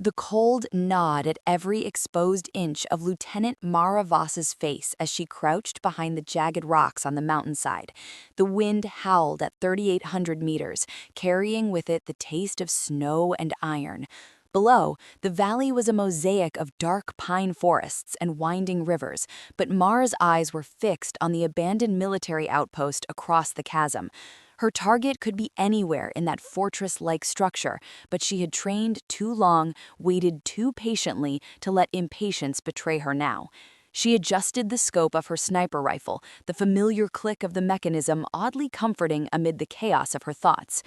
The cold gnawed at every exposed inch of Lieutenant Mara Voss's face as she crouched behind the jagged rocks on the mountainside. The wind howled at 3,800 meters, carrying with it the taste of snow and iron. Below, the valley was a mosaic of dark pine forests and winding rivers, but Mara's eyes were fixed on the abandoned military outpost across the chasm. Her target could be anywhere in that fortress-like structure, but she had trained too long, waited too patiently to let impatience betray her now. She adjusted the scope of her sniper rifle, the familiar click of the mechanism oddly comforting amid the chaos of her thoughts.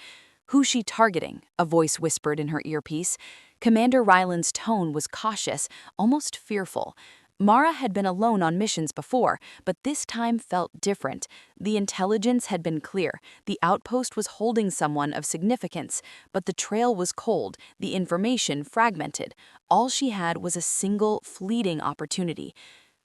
"Who's she targeting?" a voice whispered in her earpiece. Commander Ryland's tone was cautious, almost fearful. Mara had been alone on missions before, but this time felt different. The intelligence had been clear. The outpost was holding someone of significance, but the trail was cold, the information fragmented. All she had was a single, fleeting opportunity.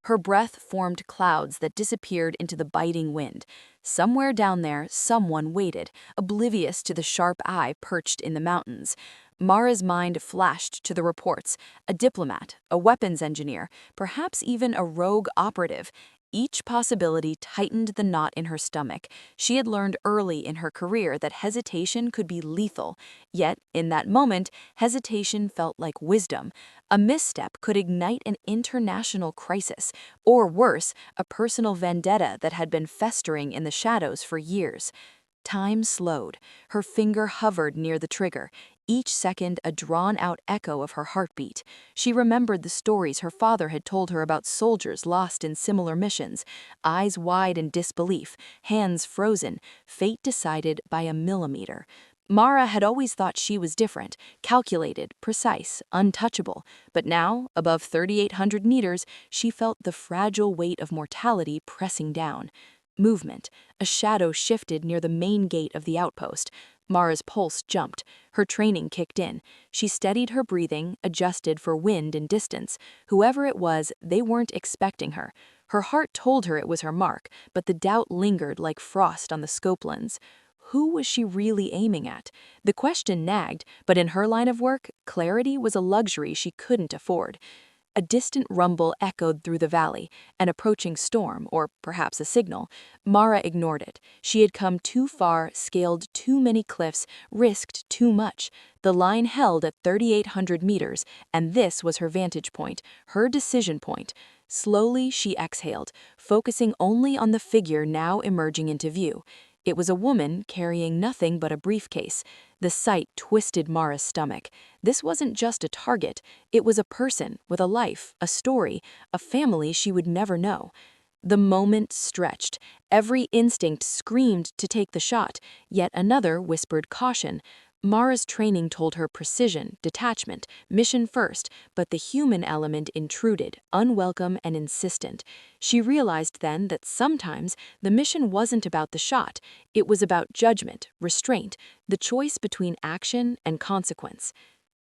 Her breath formed clouds that disappeared into the biting wind. Somewhere down there, someone waited, oblivious to the sharp eye perched in the mountains. Mara's mind flashed to the reports: a diplomat, a weapons engineer, perhaps even a rogue operative. Each possibility tightened the knot in her stomach. She had learned early in her career that hesitation could be lethal. Yet, in that moment, hesitation felt like wisdom. A misstep could ignite an international crisis, or worse, a personal vendetta that had been festering in the shadows for years. Time slowed. Her finger hovered near the trigger, each second a drawn-out echo of her heartbeat. She remembered the stories her father had told her about soldiers lost in similar missions, eyes wide in disbelief, hands frozen, fate decided by a millimeter. Mara had always thought she was different, calculated, precise, untouchable, but now, above 3,800 meters, she felt the fragile weight of mortality pressing down. Movement. A shadow shifted near the main gate of the outpost. Mara's pulse jumped. Her training kicked in. She steadied her breathing, adjusted for wind and distance. Whoever it was, they weren't expecting her. Her heart told her it was her mark, but the doubt lingered like frost on the scope lens. Who was she really aiming at? The question nagged, but in her line of work, clarity was a luxury she couldn't afford. A distant rumble echoed through the valley, an approaching storm, or perhaps a signal. Mara ignored it. She had come too far, scaled too many cliffs, risked too much. The line held at 3,800 meters, and this was her vantage point, her decision point. Slowly, she exhaled, focusing only on the figure now emerging into view. It was a woman carrying nothing but a briefcase. The sight twisted Mara's stomach. This wasn't just a target. It was a person with a life, a story, a family she would never know. The moment stretched. Every instinct screamed to take the shot, yet another whispered caution. Mara's training told her precision, detachment, mission first, but the human element intruded, unwelcome and insistent. She realized then that sometimes the mission wasn't about the shot, it was about judgment, restraint, the choice between action and consequence.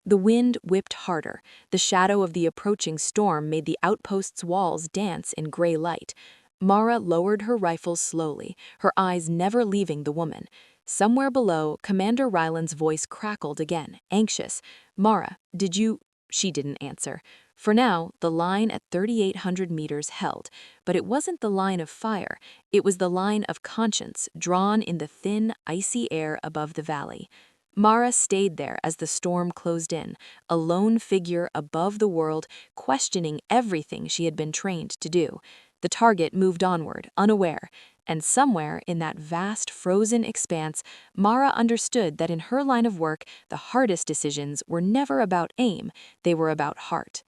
The wind whipped harder. The shadow of the approaching storm made the outpost's walls dance in gray light. Mara lowered her rifle slowly, her eyes never leaving the woman. Somewhere below, Commander Ryland's voice crackled again, anxious. "Mara, did you—" She didn't answer. For now, the line at 3,800 meters held, but it wasn't the line of fire. It was the line of conscience, drawn in the thin, icy air above the valley. Mara stayed there as the storm closed in, a lone figure above the world, questioning everything she had been trained to do. The target moved onward, unaware, and somewhere in that vast frozen expanse, Mara understood that in her line of work, the hardest decisions were never about aim, they were about heart.